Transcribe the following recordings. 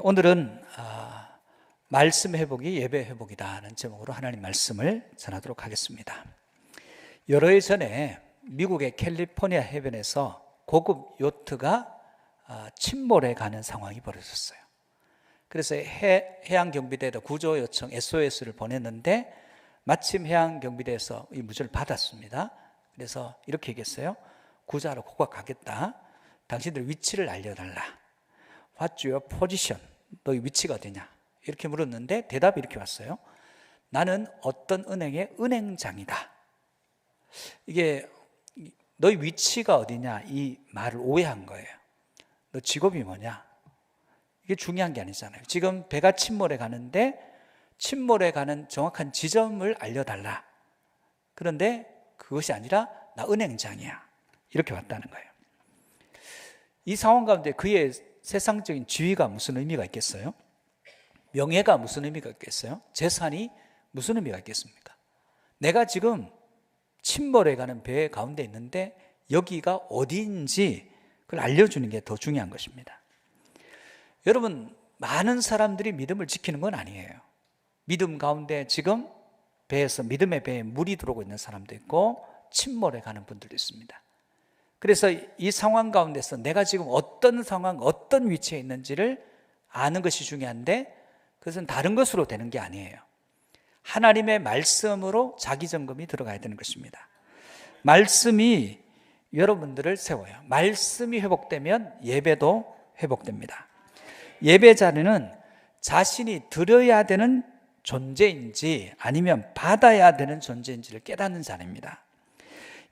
오늘은 말씀 회복이 예배 회복이다는 제목으로 하나님 말씀을 전하도록 하겠습니다. 여러 해 전에 미국의 캘리포니아 해변에서 고급 요트가 침몰해 가는 상황이 벌어졌어요. 그래서 해양경비대에다 구조 요청 SOS를 보냈는데 마침 해양경비대에서 이 문제를 받았습니다. 그래서 이렇게 얘기했어요. 구조하러 고각 가겠다. 당신들 위치를 알려달라. What's your position? 너희 위치가 어디냐? 이렇게 물었는데 대답이 이렇게 왔어요. 나는 어떤 은행의 은행장이다. 이게 너희 위치가 어디냐? 이 말을 오해한 거예요. 너 직업이 뭐냐? 이게 중요한 게 아니잖아요. 지금 배가 침몰해 가는데 침몰해 가는 정확한 지점을 알려달라. 그런데 그것이 아니라 나 은행장이야. 이렇게 왔다는 거예요. 이 상황 가운데 그의 세상적인 지위가 무슨 의미가 있겠어요? 명예가 무슨 의미가 있겠어요? 재산이 무슨 의미가 있겠습니까? 내가 지금 침몰해 가는 배 가운데 있는데 여기가 어디인지 그걸 알려주는 게 더 중요한 것입니다. 여러분, 많은 사람들이 믿음을 지키는 건 아니에요. 믿음 가운데 지금 배에서 믿음의 배에 물이 들어오고 있는 사람도 있고 침몰해 가는 분들도 있습니다. 그래서 이 상황 가운데서 내가 지금 어떤 상황, 어떤 위치에 있는지를 아는 것이 중요한데 그것은 다른 것으로 되는 게 아니에요. 하나님의 말씀으로 자기 점검이 들어가야 되는 것입니다. 말씀이 여러분들을 세워요. 말씀이 회복되면 예배도 회복됩니다. 예배 자리는 자신이 드려야 되는 존재인지 아니면 받아야 되는 존재인지를 깨닫는 자리입니다.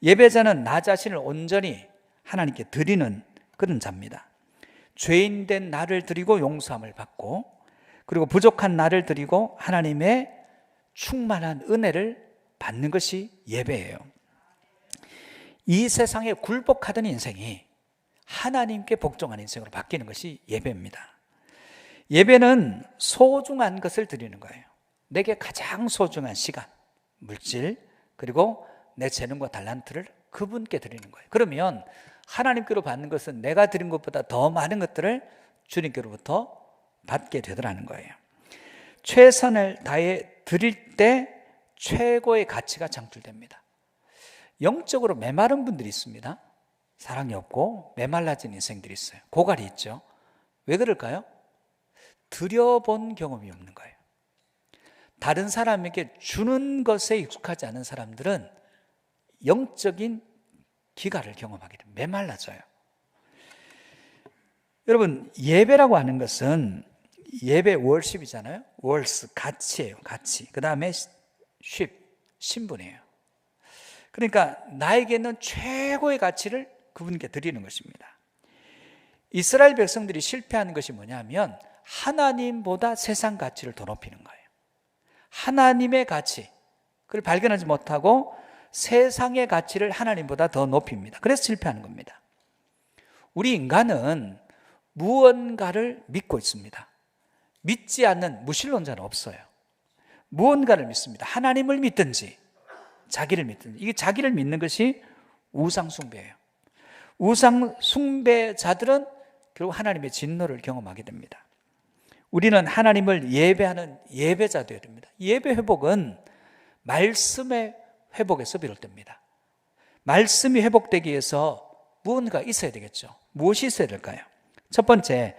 예배자는 나 자신을 온전히 하나님께 드리는 그런 자입니다. 죄인된 나를 드리고 용서함을 받고 그리고 부족한 나를 드리고 하나님의 충만한 은혜를 받는 것이 예배예요. 이 세상에 굴복하던 인생이 하나님께 복종하는 인생으로 바뀌는 것이 예배입니다. 예배는 소중한 것을 드리는 거예요. 내게 가장 소중한 시간, 물질, 그리고 내 재능과 달란트를 그분께 드리는 거예요. 그러면 하나님께로 받는 것은 내가 드린 것보다 더 많은 것들을 주님께로부터 받게 되더라는 거예요. 최선을 다해 드릴 때 최고의 가치가 창출됩니다. 영적으로 메마른 분들이 있습니다. 사랑이 없고 메말라진 인생들이 있어요. 고갈이 있죠. 왜 그럴까요? 드려본 경험이 없는 거예요. 다른 사람에게 주는 것에 익숙하지 않은 사람들은 영적인 기갈을 경험하게 됩니다. 메말라져요. 여러분, 예배라고 하는 것은 예배 월십이잖아요. 월스, 가치예요. 가치. 그 다음에 쉽, 신분이에요. 그러니까 나에게는 최고의 가치를 그분께 드리는 것입니다. 이스라엘 백성들이 실패하는 것이 뭐냐면 하나님보다 세상 가치를 더 높이는 거예요. 하나님의 가치, 그걸 발견하지 못하고 세상의 가치를 하나님보다 더 높입니다. 그래서 실패하는 겁니다. 우리 인간은 무언가를 믿고 있습니다. 믿지 않는 무신론자는 없어요. 무언가를 믿습니다. 하나님을 믿든지 자기를 믿든지. 이게 자기를 믿는 것이 우상숭배예요. 우상숭배자들은 결국 하나님의 진노를 경험하게 됩니다. 우리는 하나님을 예배하는 예배자 되어야 됩니다. 예배 회복은 말씀의 회복에서 비롯됩니다. 말씀이 회복되기 위해서 무언가 있어야 되겠죠. 무엇이 있어야 될까요? 첫 번째,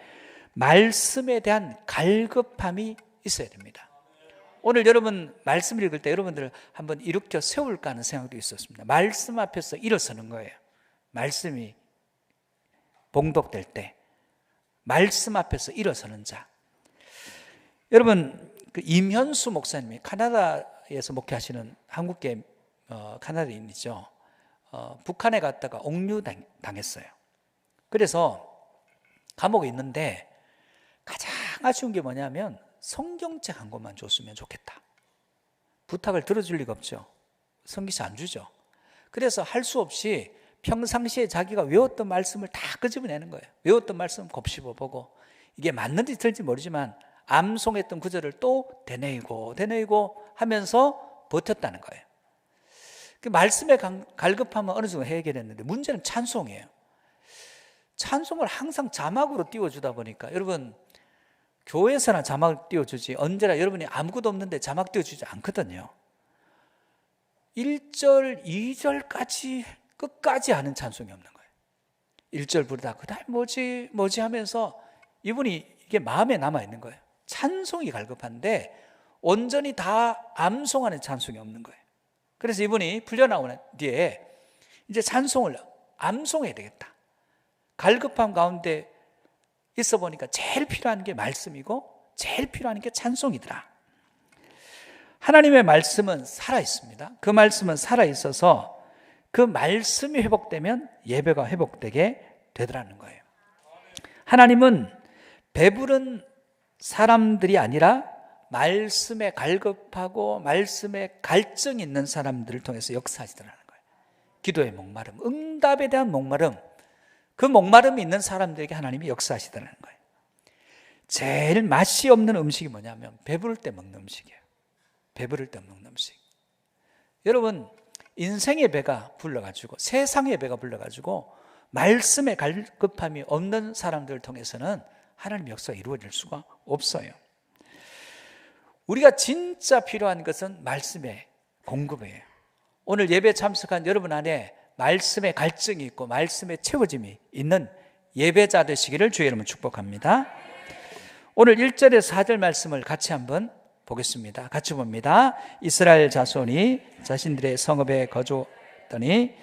말씀에 대한 갈급함이 있어야 됩니다. 오늘 여러분 말씀을 읽을 때 여러분들 한번 일으켜 세울까 하는 생각도 있었습니다. 말씀 앞에서 일어서는 거예요. 말씀이 봉독될 때 말씀 앞에서 일어서는 자. 여러분, 그 임현수 목사님이 카나다에서 목회하시는 한국계 카나다인이죠. 북한에 갔다가 옥류당했어요. 그래서 감옥에 있는데 가장 아쉬운 게 뭐냐면 성경책 한 권만 줬으면 좋겠다. 부탁을 들어줄 리가 없죠. 성경책 안 주죠. 그래서 할 수 없이 평상시에 자기가 외웠던 말씀을 다 끄집어내는 거예요. 외웠던 말씀 곱씹어보고 이게 맞는지 틀린지 모르지만 암송했던 구절을 또 되뇌이고 하면서 버텼다는 거예요. 그 말씀의 갈급함은 어느 정도 해결했는데 문제는 찬송이에요. 찬송을 항상 자막으로 띄워주다 보니까 여러분 교회에서나 자막 띄워주지 언제나 여러분이 아무것도 없는데 자막 띄워주지 않거든요. 1절, 2절까지 끝까지 하는 찬송이 없는 거예요. 1절 부르다 그 다음 뭐지 하면서 이분이 이게 마음에 남아있는 거예요. 찬송이 갈급한데 온전히 다 암송하는 찬송이 없는 거예요. 그래서 이분이 풀려나오는 뒤에 이제 찬송을 암송해야 되겠다. 갈급함 가운데 있어 보니까 제일 필요한 게 말씀이고 제일 필요한 게 찬송이더라. 하나님의 말씀은 살아있습니다. 그 말씀은 살아있어서 그 말씀이 회복되면 예배가 회복되게 되더라는 거예요. 하나님은 배부른 사람들이 아니라 말씀에 갈급하고 말씀에 갈증이 있는 사람들을 통해서 역사하시더라는 거예요. 기도의 목마름, 응답에 대한 목마름, 그 목마름이 있는 사람들에게 하나님이 역사하시더라는 거예요. 제일 맛이 없는 음식이 뭐냐면 배부를 때 먹는 음식이에요. 배부를 때 먹는 음식. 여러분, 인생의 배가 불러가지고 세상의 배가 불러가지고 말씀에 갈급함이 없는 사람들을 통해서는 하나님의 역사가 이루어질 수가 없어요. 우리가 진짜 필요한 것은 말씀의 공급이에요. 오늘 예배 참석한 여러분 안에 말씀의 갈증이 있고 말씀의 채워짐이 있는 예배자 되시기를 주의 이름으로 축복합니다. 오늘 1절에서 4절 말씀을 같이 한번 보겠습니다. 같이 봅니다. 이스라엘 자손이 자신들의 성읍에 거주하더니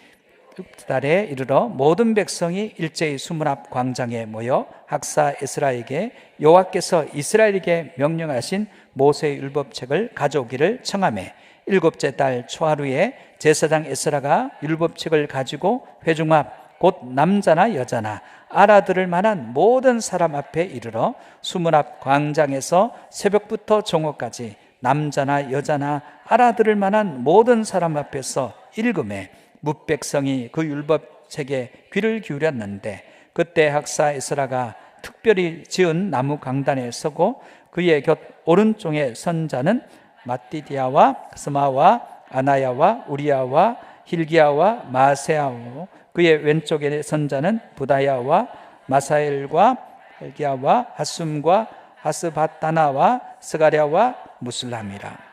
달에 이르러 모든 백성이 일제히 수문 앞 광장에 모여 학사 에스라에게 여호와께서 이스라엘에게 명령하신 모세의 율법책을 가져오기를 청하매 7째 달 초하루에 제사장 에스라가 율법책을 가지고 회중 앞 곧 남자나 여자나 알아들을 만한 모든 사람 앞에 이르러 수문 앞 광장에서 새벽부터 정오까지 남자나 여자나 알아들을 만한 모든 사람 앞에서 읽음에 뭇백성이 그 율법책에 귀를 기울였는데 그때 학사 에스라가 특별히 지은 나무 강단에 서고 그의 곁 오른쪽에 선 자는 마띠디아와 스마와 아나야와 우리야와 힐기야와 마세야오 그의 왼쪽에 선 자는 부다야와 마사엘과 헬기야와 하숨과 하스바타나와 스가랴와 무슬람이라.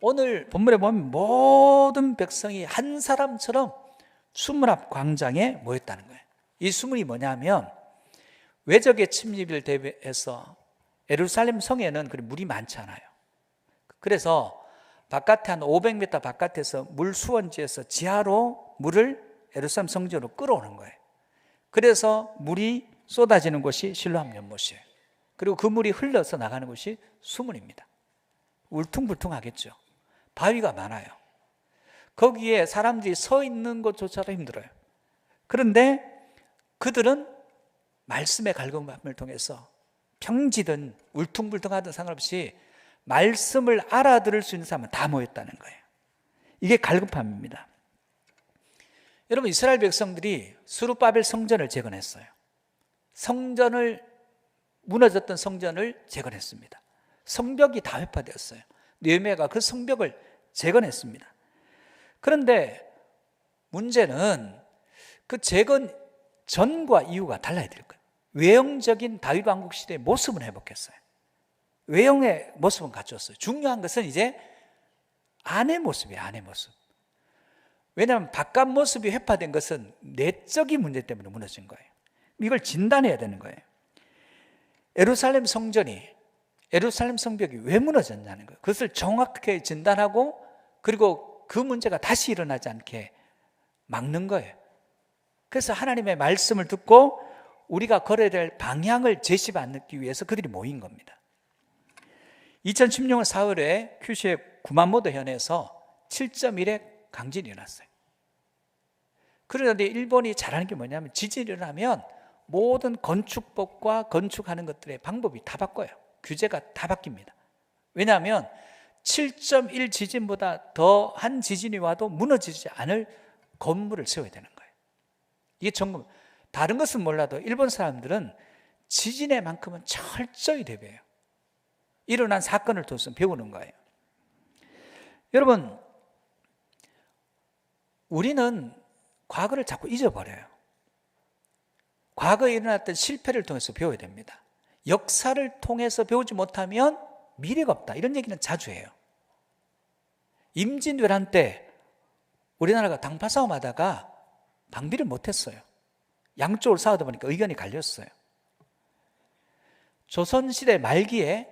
오늘 본문에 보면 모든 백성이 한 사람처럼 수문 앞 광장에 모였다는 거예요. 이 수문이 뭐냐면 외적의 침입을 대비해서 예루살렘 성에는 물이 많지 않아요. 그래서 바깥에 한 500m 바깥에서 물 수원지에서 지하로 물을 예루살렘 성전으로 끌어오는 거예요. 그래서 물이 쏟아지는 곳이 실로암 연못이에요. 그리고 그 물이 흘러서 나가는 곳이 수문입니다. 울퉁불퉁하겠죠. 바위가 많아요. 거기에 사람들이 서 있는 것조차도 힘들어요. 그런데 그들은 말씀의 갈급함을 통해서 평지든 울퉁불퉁하든 상관없이 말씀을 알아들을 수 있는 사람은 다 모였다는 거예요. 이게 갈급함입니다. 여러분, 이스라엘 백성들이 스룹바벨 성전을 재건했어요. 무너졌던 성전을 재건했습니다. 성벽이 다 회파되었어요. 느헤미야가 그 성벽을 재건했습니다. 그런데 문제는 그 재건 전과 이후가 달라야 될 거예요. 외형적인 다윗 왕국 시대의 모습은 회복했어요. 외형의 모습은 갖췄어요. 중요한 것은 이제 안의 모습이에요. 안의 모습. 왜냐하면 바깥 모습이 회파된 것은 내적인 문제 때문에 무너진 거예요. 이걸 진단해야 되는 거예요. 예루살렘 성벽이 왜 무너졌냐는 거예요. 그것을 정확하게 진단하고 그리고 그 문제가 다시 일어나지 않게 막는 거예요. 그래서 하나님의 말씀을 듣고 우리가 걸어야 될 방향을 제시받기 위해서 그들이 모인 겁니다. 2016년 4월에 큐슈의 구마모토 현에서 7.1의 강진이 일어났어요. 그런데 일본이 잘하는 게 뭐냐면 지진이 일어나면 모든 건축법과 건축하는 것들의 방법이 다 바꿔요. 규제가 다 바뀝니다. 왜냐하면 7.1 지진보다 더한 지진이 와도 무너지지 않을 건물을 세워야 되는 거예요. 이게 점검. 다른 것은 몰라도 일본 사람들은 지진의 만큼은 철저히 대비해요. 일어난 사건을 통해서 배우는 거예요. 여러분, 우리는 과거를 자꾸 잊어버려요. 과거에 일어났던 실패를 통해서 배워야 됩니다. 역사를 통해서 배우지 못하면 미래가 없다, 이런 얘기는 자주 해요. 임진왜란 때 우리나라가 당파 싸움하다가 방비를 못했어요. 양쪽을 싸우다 보니까 의견이 갈렸어요. 조선시대 말기에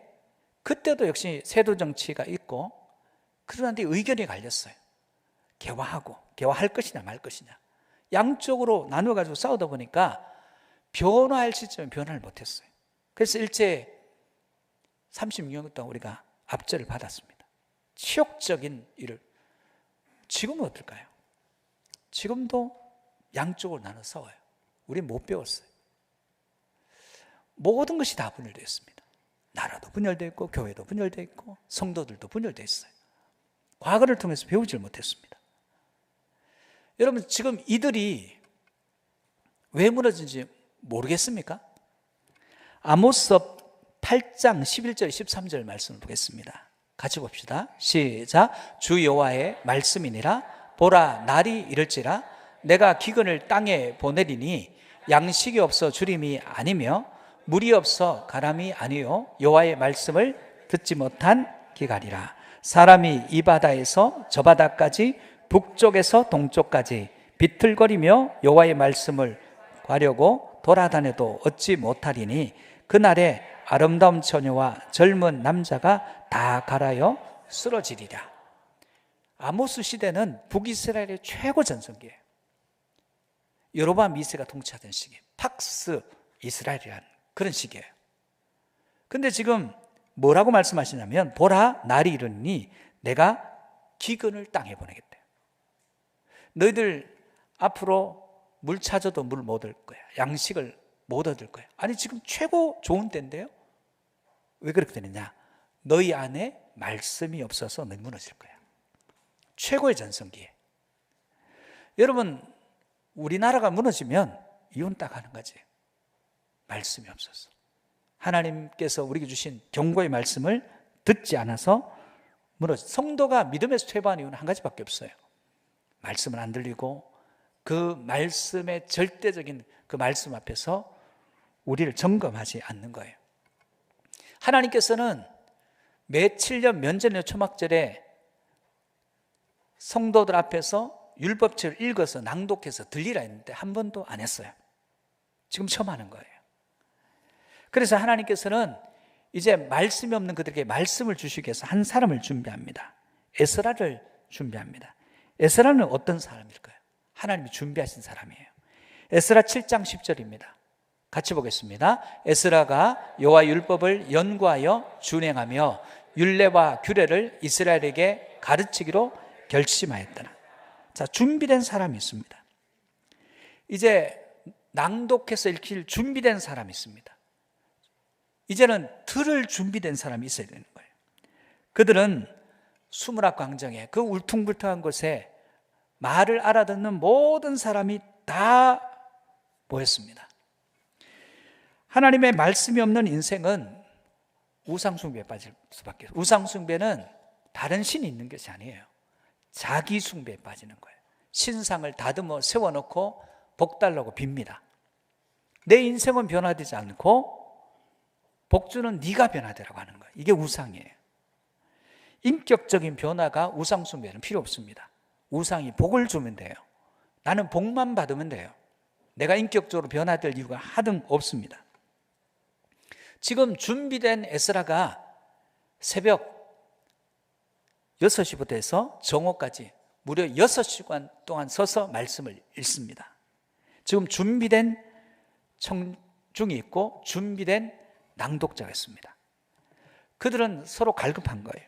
그때도 역시 세도 정치가 있고, 그런데 의견이 갈렸어요. 개화할 것이냐 말 것이냐, 양쪽으로 나누어가지고 싸우다 보니까 변화할 시점에 변화를 못했어요. 그래서 일제 36년 동안 우리가 압제를 받았습니다. 치욕적인 일을. 지금은 어떨까요? 지금도 양쪽으로 나눠 싸워요. 우린 못 배웠어요. 모든 것이 다 분열되어 있습니다. 나라도 분열되어 있고, 교회도 분열되어 있고, 성도들도 분열되어 있어요. 과거를 통해서 배우질 못했습니다. 여러분, 지금 이들이 왜 무너진지 모르겠습니까? 아모스서 8장 11절 13절 말씀을 보겠습니다. 같이 봅시다. 시작. 주 여호와의 말씀이니라. 보라, 날이 이를지라. 내가 기근을 땅에 보내리니 양식이 없어 주림이 아니며 물이 없어 가람이 아니요 여호와의 말씀을 듣지 못한 기갈이라. 사람이 이 바다에서 저 바다까지, 북쪽에서 동쪽까지 비틀거리며 여호와의 말씀을 구하려고 돌아다녀도 얻지 못하리니 그날에 아름다운 처녀와 젊은 남자가 다 갈아여 쓰러지리라. 아모스 시대는 북이스라엘의 최고 전성기예요. 여로보암 2세가 통치하던 시기, 팍스 이스라엘이라는 그런 시기예요. 근데 지금 뭐라고 말씀하시냐면, 보라, 날이 이르니 내가 기근을 땅에 보내겠대요. 너희들 앞으로 물 찾아도 물 못 얻을 거야. 양식을 못 얻을 거야. 아니, 지금 최고 좋은 때인데요. 왜 그렇게 되느냐? 너희 안에 말씀이 없어서 너희 무너질 거야. 최고의 전성기에. 여러분, 우리나라가 무너지면 이유는 딱 하는 거지. 말씀이 없어서. 하나님께서 우리에게 주신 경고의 말씀을 듣지 않아서 무너져. 성도가 믿음에서 퇴보한 이유는 한 가지밖에 없어요. 말씀을 안 들리고 그 말씀의 절대적인 그 말씀 앞에서 우리를 점검하지 않는 거예요. 하나님께서는 매 7년 면전의 초막절에 성도들 앞에서 율법책을 읽어서 낭독해서 들리라 했는데 한 번도 안 했어요. 지금 처음 하는 거예요. 그래서 하나님께서는 이제 말씀이 없는 그들에게 말씀을 주시기 위해서 한 사람을 준비합니다. 에스라를 준비합니다. 에스라는 어떤 사람일까요? 하나님이 준비하신 사람이에요. 에스라 7장 10절입니다. 같이 보겠습니다. 에스라가 여호와 율법을 연구하여 준행하며 율례와 규례를 이스라엘에게 가르치기로 결심하였더라. 자, 준비된 사람이 있습니다. 이제 낭독해서 읽힐 준비된 사람이 있습니다. 이제는 들을 준비된 사람이 있어야 되는 거예요. 그들은 수문학 광장에 그 울퉁불퉁한 곳에 말을 알아듣는 모든 사람이 다 모였습니다. 하나님의 말씀이 없는 인생은 우상숭배에 빠질 수밖에 없어요. 우상숭배는 다른 신이 있는 것이 아니에요. 자기 숭배에 빠지는 거예요. 신상을 다듬어 세워놓고 복달라고 빕니다. 내 인생은 변화되지 않고 복주는 네가 변화되라고 하는 거예요. 이게 우상이에요. 인격적인 변화가 우상 숭배는 필요 없습니다. 우상이 복을 주면 돼요. 나는 복만 받으면 돼요. 내가 인격적으로 변화될 이유가 하등 없습니다. 지금 준비된 에스라가 새벽 6시부터 해서 정오까지 무려 6시간 동안 서서 말씀을 읽습니다. 지금 준비된 청중이 있고 준비된 낭독자가 있습니다. 그들은 서로 갈급한 거예요.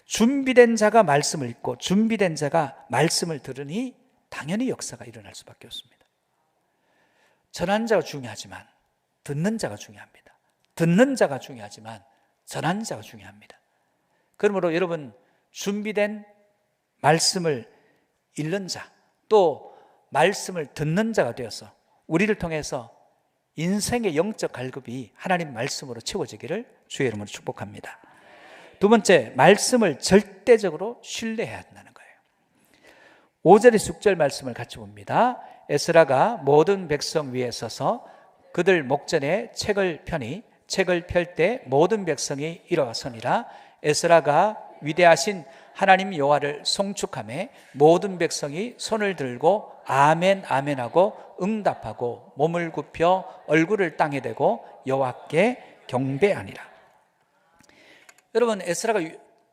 준비된 자가 말씀을 읽고 준비된 자가 말씀을 들으니 당연히 역사가 일어날 수밖에 없습니다. 전하는 자가 중요하지만 듣는 자가 중요합니다. 듣는 자가 중요하지만 전하는 자가 중요합니다. 그러므로 여러분, 준비된 말씀을 읽는 자, 또 말씀을 듣는 자가 되어서 우리를 통해서 인생의 영적 갈급이 하나님 말씀으로 채워지기를 주의 이름으로 축복합니다. 두 번째, 말씀을 절대적으로 신뢰해야 한다는 거예요. 5절에서 6절 말씀을 같이 봅니다. 에스라가 모든 백성 위에 서서 그들 목전에 책을 펴니 책을 펼 때 모든 백성이 일어서니라. 에스라가 위대하신 하나님 여호와를 송축하며 모든 백성이 손을 들고 아멘 아멘 하고 응답하고 몸을 굽혀 얼굴을 땅에 대고 여호와께 경배하니라. 여러분, 에스라가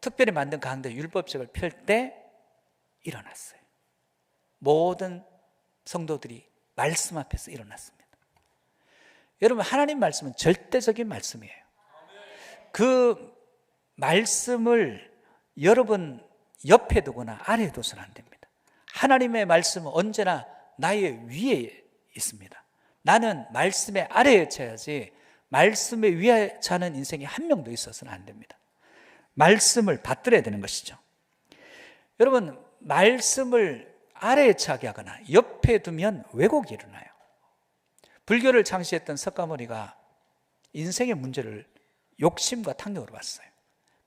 특별히 만든 가운데 율법책을 펼 때 일어났어요. 모든 성도들이 말씀 앞에서 일어났습니다. 여러분, 하나님 말씀은 절대적인 말씀이에요. 그 말씀을 여러분 옆에 두거나 아래에 둬서는 안 됩니다. 하나님의 말씀은 언제나 나의 위에 있습니다. 나는 말씀의 아래에 쳐야지 말씀의 위에 차는 인생이 한 명도 있어서는 안 됩니다. 말씀을 받들어야 되는 것이죠. 여러분, 말씀을 아래에 차게 하거나 옆에 두면 왜곡이 일어나요. 불교를 창시했던 석가모니가 인생의 문제를 욕심과 탐욕으로 봤어요.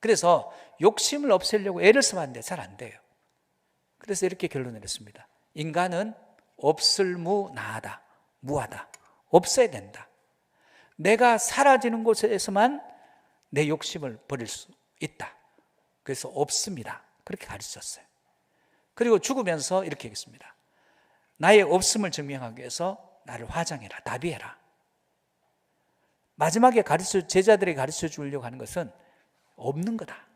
그래서 욕심을 없애려고 애를 써봤는데 잘 안 돼요. 그래서 이렇게 결론을 내렸습니다. 인간은 없을무 나하다, 무하다, 없어야 된다. 내가 사라지는 곳에서만 내 욕심을 버릴 수 있다. 그래서 없습니다. 그렇게 가르쳤어요. 그리고 죽으면서 이렇게 얘기했습니다. 나의 없음을 증명하기 위해서 나를 화장해라, 나비해라. 마지막에 제자들에게 가르쳐 주려고 하는 것은 없는 거다.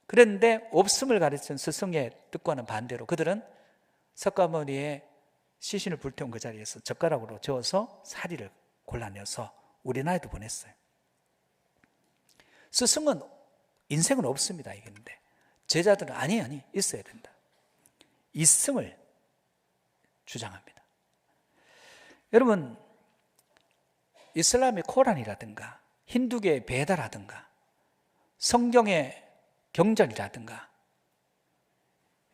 그런데 없음을 가르치는 스승의 뜻과는 반대로 그들은 석가모니의 시신을 불태운 그 자리에서 젓가락으로 저어서 사리를 골라내서 우리나라에도 보냈어요. 스승은 인생은 없습니다 이랬는데 제자들은 아니 있어야 된다. 있음을 주장합니다. 여러분, 이슬람의 코란이라든가 힌두교의 베다라든가 성경의 경전이라든가,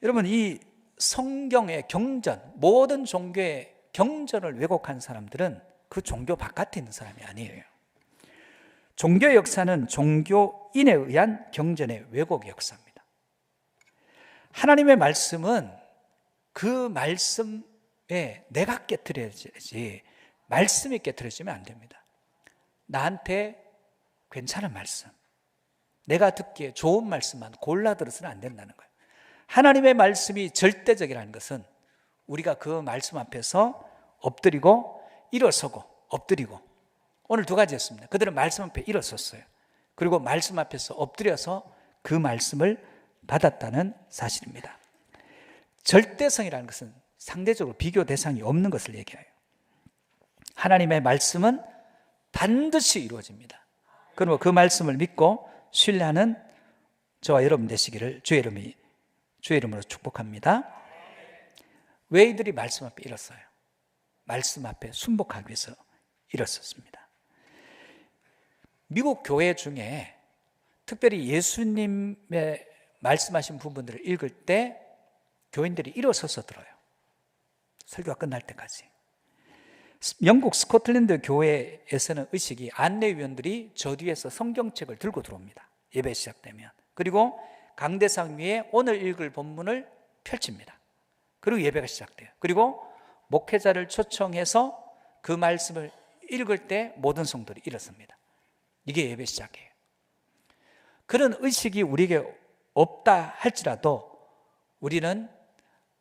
여러분, 이 성경의 경전, 모든 종교의 경전을 왜곡한 사람들은 그 종교 바깥에 있는 사람이 아니에요. 종교의 역사는 종교인에 의한 경전의 왜곡의 역사입니다. 하나님의 말씀은 그 말씀에 내가 깨트려야지 말씀이 깨트려지면 안 됩니다. 나한테 괜찮은 말씀, 내가 듣기에 좋은 말씀만 골라 들어서는 안 된다는 거예요. 하나님의 말씀이 절대적이라는 것은 우리가 그 말씀 앞에서 엎드리고 일어서고 엎드리고, 오늘 두 가지였습니다. 그들은 말씀 앞에 일어섰어요. 그리고 말씀 앞에서 엎드려서 그 말씀을 받았다는 사실입니다. 절대성이라는 것은 상대적으로 비교 대상이 없는 것을 얘기해요. 하나님의 말씀은 반드시 이루어집니다. 그리고 그 말씀을 믿고 신뢰하는 저와 여러분 되시기를 주의 이름으로 축복합니다. 왜 이들이 말씀 앞에 일었어요? 말씀 앞에 순복하기 위해서 일었었습니다. 미국 교회 중에 특별히 예수님의 말씀하신 부분들을 읽을 때 교인들이 일어서서 들어요. 설교가 끝날 때까지. 영국 스코틀랜드 교회에서는 의식이 안내위원들이 저 뒤에서 성경책을 들고 들어옵니다. 예배 시작되면. 그리고 강대상 위에 오늘 읽을 본문을 펼칩니다. 그리고 예배가 시작돼요. 그리고 목회자를 초청해서 그 말씀을 읽을 때 모든 성도들이 일어섭니다. 이게 예배 시작이에요. 그런 의식이 우리에게 없다 할지라도 우리는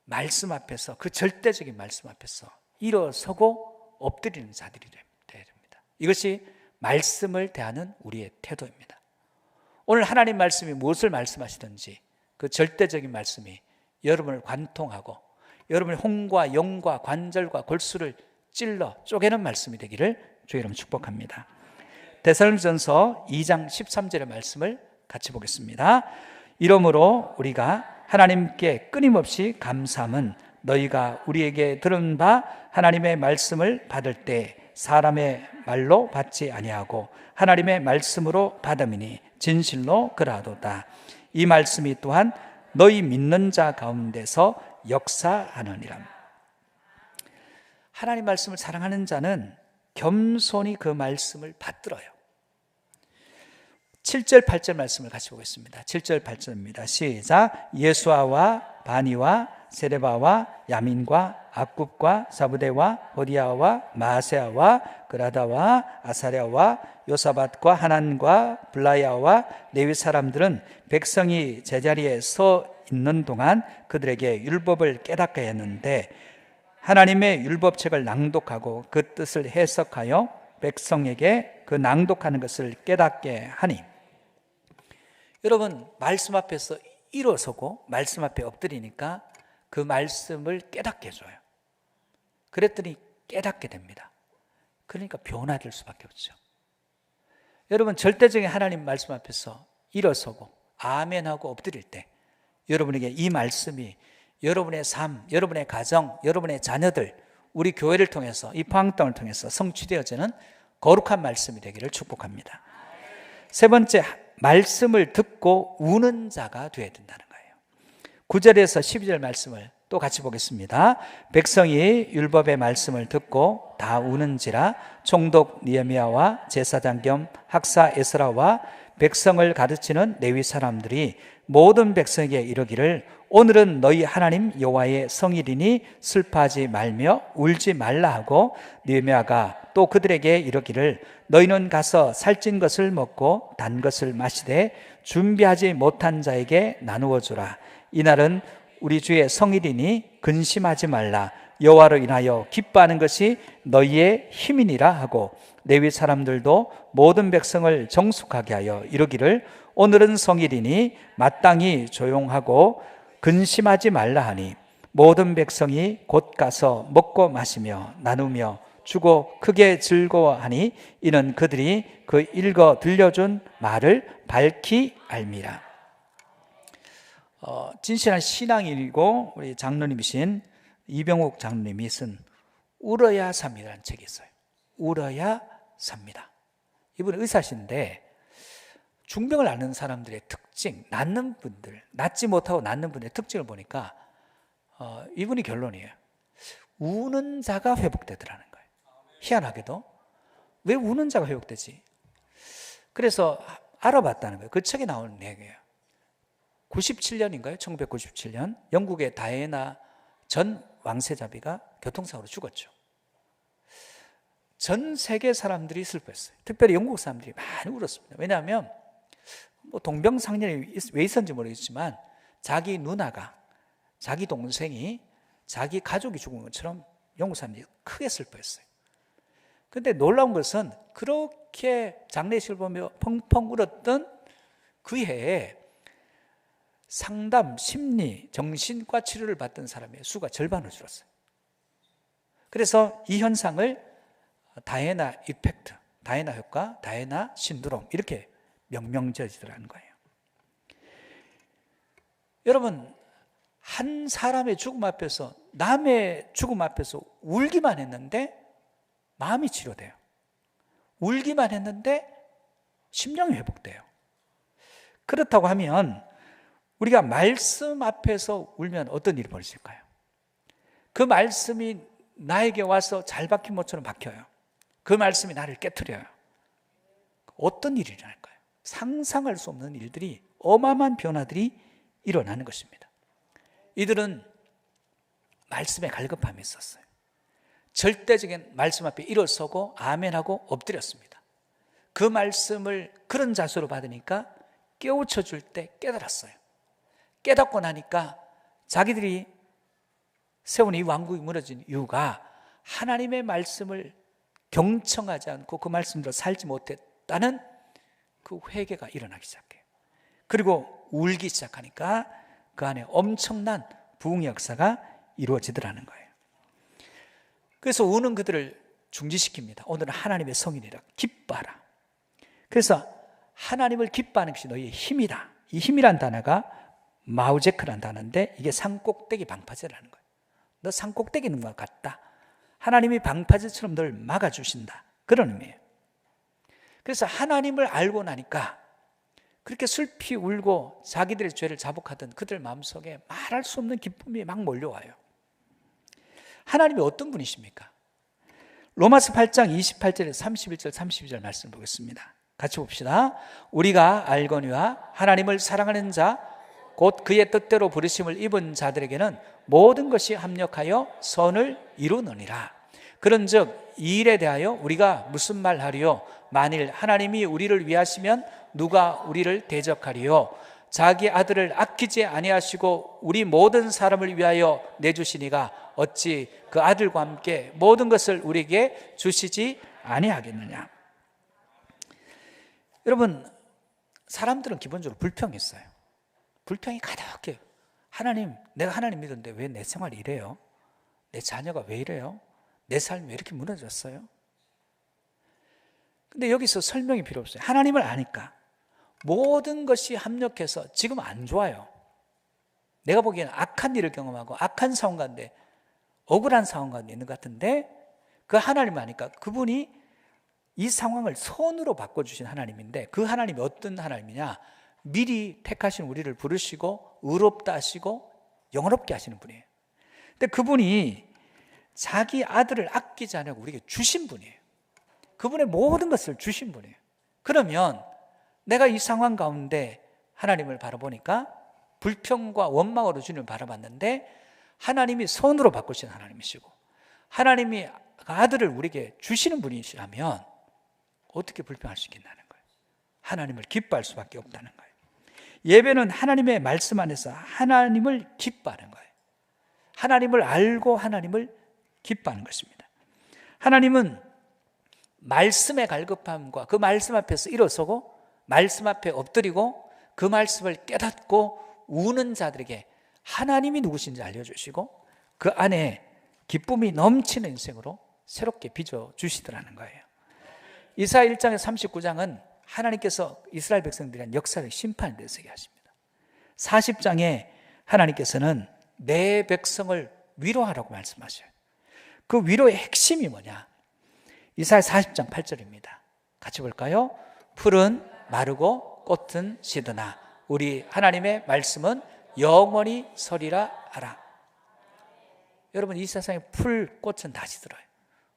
말씀 앞에서, 그 절대적인 말씀 앞에서 일어서고 엎드리는 자들이 되어야 됩니다. 이것이 말씀을 대하는 우리의 태도입니다. 오늘 하나님 말씀이 무엇을 말씀하시든지 그 절대적인 말씀이 여러분을 관통하고 여러분의 혼과 영과 관절과 골수를 찔러 쪼개는 말씀이 되기를 주의 이름으로 축복합니다. 데살로니가전서 2장 13절의 말씀을 같이 보겠습니다. 이러므로 우리가 하나님께 끊임없이 감사함은 너희가 우리에게 들은 바 하나님의 말씀을 받을 때 사람의 말로 받지 아니하고 하나님의 말씀으로 받음이니 진실로 그러하도다. 이 말씀이 또한 너희 믿는 자 가운데서 역사하느니라. 하나님 말씀을 사랑하는 자는 겸손히 그 말씀을 받들어요. 7절 8절 말씀을 같이 보겠습니다. 7절 8절입니다. 시작. 예수아와 바니와 세레바와 야민과 악굽과 사부대와 호디아와 마세아와 그라다와 아사랴와 요사밧과 하난과 블라야와 레위 사람들은 백성이 제자리에 서 있는 동안 그들에게 율법을 깨닫게 했는데 하나님의 율법책을 낭독하고 그 뜻을 해석하여 백성에게 그 낭독하는 것을 깨닫게 하니. 여러분, 말씀 앞에서 일어서고 말씀 앞에 엎드리니까 그 말씀을 깨닫게 해줘요. 그랬더니 깨닫게 됩니다. 그러니까 변화될 수밖에 없죠. 여러분, 절대적인 하나님 말씀 앞에서 일어서고 아멘하고 엎드릴 때 여러분에게 이 말씀이 여러분의 삶, 여러분의 가정, 여러분의 자녀들, 우리 교회를 통해서 이 방황땅을 통해서 성취되어지는 거룩한 말씀이 되기를 축복합니다. 세 번째, 말씀을 듣고 우는 자가 되어야 된다는 거예요. 9절에서 12절 말씀을 또 같이 보겠습니다. 백성이 율법의 말씀을 듣고 다 우는지라 총독 느헤미야와 제사장 겸 학사 에스라와 백성을 가르치는 레위 사람들이 모든 백성에게 이르기를 오늘은 너희 하나님 여호와의 성일이니 슬퍼하지 말며 울지 말라 하고 느헤미야가 또 그들에게 이르기를 너희는 가서 살찐 것을 먹고 단 것을 마시되 준비하지 못한 자에게 나누어 주라. 이날은 우리 주의 성일이니 근심하지 말라. 여호와로 인하여 기뻐하는 것이 너희의 힘이니라 하고 레위 사람들도 모든 백성을 정숙하게 하여 이르기를 오늘은 성일이니 마땅히 조용하고 근심하지 말라 하니 모든 백성이 곧 가서 먹고 마시며 나누며 주고 크게 즐거워하니 이는 그들이 그 읽어 들려준 말을 밝히 알미라. 진실한 신앙인이고 우리 장로님이신 이병욱 장로님이 쓴 울어야 삽니다라는 책이 있어요. 울어야 삽니다. 이분은 의사신데 중병을 앓는 사람들의 특징, 낫는 분들, 낫지 못하고 낫는 분들의 특징을 보니까 이분이 결론이에요. 우는 자가 회복되더라는 거예요. 희한하게도 왜 우는 자가 회복되지? 그래서 알아봤다는 거예요. 그 책에 나오는 내용이에요. 97년인가요? 1997년 영국의 다이애나 전 왕세자비가 교통사고로 죽었죠. 전 세계 사람들이 슬퍼했어요. 특별히 영국 사람들이 많이 울었습니다. 왜냐하면 동병상련이 왜 있었는지 모르겠지만 자기 누나가, 자기 동생이, 자기 가족이 죽은 것처럼 영국 사람들이 크게 슬퍼했어요. 그런데 놀라운 것은 그렇게 장례식을 보며 펑펑 울었던 그 해에 상담, 심리, 정신과 치료를 받던 사람의 수가 절반으로 줄었어요. 그래서 이 현상을 다이애나 이펙트, 다이애나 효과, 다이애나 신드롬 이렇게 명명지어지더라는 거예요. 여러분, 한 사람의 죽음 앞에서, 남의 죽음 앞에서 울기만 했는데 마음이 치료돼요. 울기만 했는데 심령이 회복돼요. 그렇다고 하면 우리가 말씀 앞에서 울면 어떤 일이 벌어질까요? 그 말씀이 나에게 와서 잘 박힌 못처럼 박혀요. 그 말씀이 나를 깨트려요. 어떤 일이 일어날까요? 상상할 수 없는 일들이, 어마어마한 변화들이 일어나는 것입니다. 이들은 말씀에 갈급함이 있었어요. 절대적인 말씀 앞에 일어서고 아멘하고 엎드렸습니다. 그 말씀을 그런 자세로 받으니까 깨우쳐 줄 때 깨달았어요. 깨닫고 나니까 자기들이 세운 이 왕국이 무너진 이유가 하나님의 말씀을 경청하지 않고 그 말씀대로 살지 못했다는 그 회개가 일어나기 시작해요. 그리고 울기 시작하니까 그 안에 엄청난 부흥의 역사가 이루어지더라는 거예요. 그래서 우는 그들을 중지시킵니다. 오늘은 하나님의 성인이라 기뻐하라. 그래서 하나님을 기뻐하는 것이 너희의 힘이다. 이 힘이란 단어가 마우제크란 단어인데 이게 산꼭대기 방파제라는 거예요. 너 산꼭대기 있는 것 같다. 하나님이 방파제처럼 널 막아주신다. 그런 의미예요. 그래서 하나님을 알고 나니까 그렇게 슬피 울고 자기들의 죄를 자복하던 그들 마음속에 말할 수 없는 기쁨이 막 몰려와요. 하나님이 어떤 분이십니까? 로마서 8장 28절에서 31절 32절 말씀 보겠습니다. 같이 봅시다. 우리가 알거니와 하나님을 사랑하는 자 곧 그의 뜻대로 부르심을 입은 자들에게는 모든 것이 합력하여 선을 이루느니라. 그런즉 이 일에 대하여 우리가 무슨 말하리요? 만일 하나님이 우리를 위하시면 누가 우리를 대적하리요? 자기 아들을 아끼지 아니하시고 우리 모든 사람을 위하여 내주시니가 어찌 그 아들과 함께 모든 것을 우리에게 주시지 아니하겠느냐. 여러분, 사람들은 기본적으로 불평이 있어요. 불평이 가득해요. 하나님, 내가 하나님 믿었는데 왜 내 생활이 이래요? 내 자녀가 왜 이래요? 내 삶이 왜 이렇게 무너졌어요? 근데 여기서 설명이 필요 없어요. 하나님을 아니까 모든 것이 합력해서 지금 안 좋아요. 내가 보기에는 악한 일을 경험하고 악한 상황 가운데, 억울한 상황 가운데 있는 것 같은데, 그 하나님을 아니까 그분이 이 상황을 선으로 바꿔주신 하나님인데, 그 하나님이 어떤 하나님이냐? 미리 택하신 우리를 부르시고 의롭다 하시고 영원롭게 하시는 분이에요. 근데 그분이 자기 아들을 아끼지 않고 우리에게 주신 분이에요. 그분의 모든 것을 주신 분이에요. 그러면 내가 이 상황 가운데 하나님을 바라보니까 불평과 원망으로 주님을 바라봤는데, 하나님이 선으로 바꾸신 하나님이시고 하나님이 아들을 우리에게 주시는 분이시라면 어떻게 불평할 수 있겠냐는 거예요. 하나님을 기뻐할 수밖에 없다는 거예요. 예배는 하나님의 말씀 안에서 하나님을 기뻐하는 거예요. 하나님을 알고 하나님을 기뻐하는 것입니다. 하나님은 말씀의 갈급함과 그 말씀 앞에서 일어서고 말씀 앞에 엎드리고 그 말씀을 깨닫고 우는 자들에게 하나님이 누구신지 알려주시고 그 안에 기쁨이 넘치는 인생으로 새롭게 빚어주시더라는 거예요. 이사야 1장에서 39장은 하나님께서 이스라엘 백성들에 대한 역사적 심판에 대해서 얘기하십니다. 40장에 하나님께서는 내 백성을 위로하라고 말씀하셔요. 그 위로의 핵심이 뭐냐? 이사야 40장 8절입니다. 같이 볼까요? 풀은 마르고 꽃은 시드나 우리 하나님의 말씀은 영원히 서리라 하라. 여러분, 이 세상에 풀, 꽃은 다 시들어요.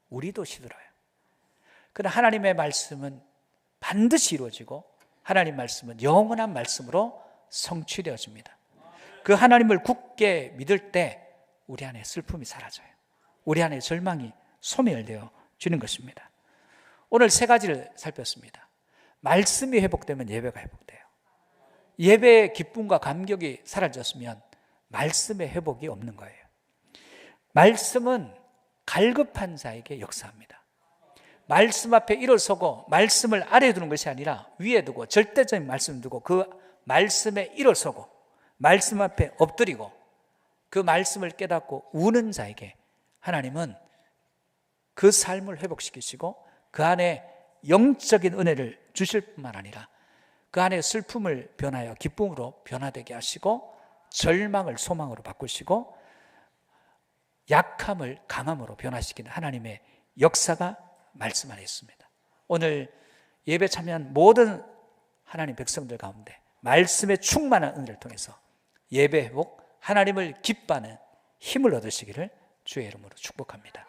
우리도 시들어요. 그러나 하나님의 말씀은 반드시 이루어지고 하나님 말씀은 영원한 말씀으로 성취되어집니다. 그 하나님을 굳게 믿을 때 우리 안에 슬픔이 사라져요. 우리 안에 절망이 소멸되어 지는 것입니다. 오늘 세 가지를 살폈습니다. 말씀이 회복되면 예배가 회복돼요. 예배의 기쁨과 감격이 사라졌으면 말씀의 회복이 없는 거예요. 말씀은 갈급한 자에게 역사합니다. 말씀 앞에 일어서고 말씀을 아래에 두는 것이 아니라 위에 두고 절대적인 말씀을 두고 그 말씀에 일어서고 말씀 앞에 엎드리고 그 말씀을 깨닫고 우는 자에게 하나님은 그 삶을 회복시키시고 그 안에 영적인 은혜를 주실 뿐만 아니라 그 안에 슬픔을 변하여 기쁨으로 변화되게 하시고 절망을 소망으로 바꾸시고 약함을 강함으로 변화시키는 하나님의 역사가 말씀 안에 있습니다. 오늘 예배 참여한 모든 하나님 백성들 가운데 말씀의 충만한 은혜를 통해서 예배 회복, 하나님을 기뻐하는 힘을 얻으시기를 주의 이름으로 축복합니다.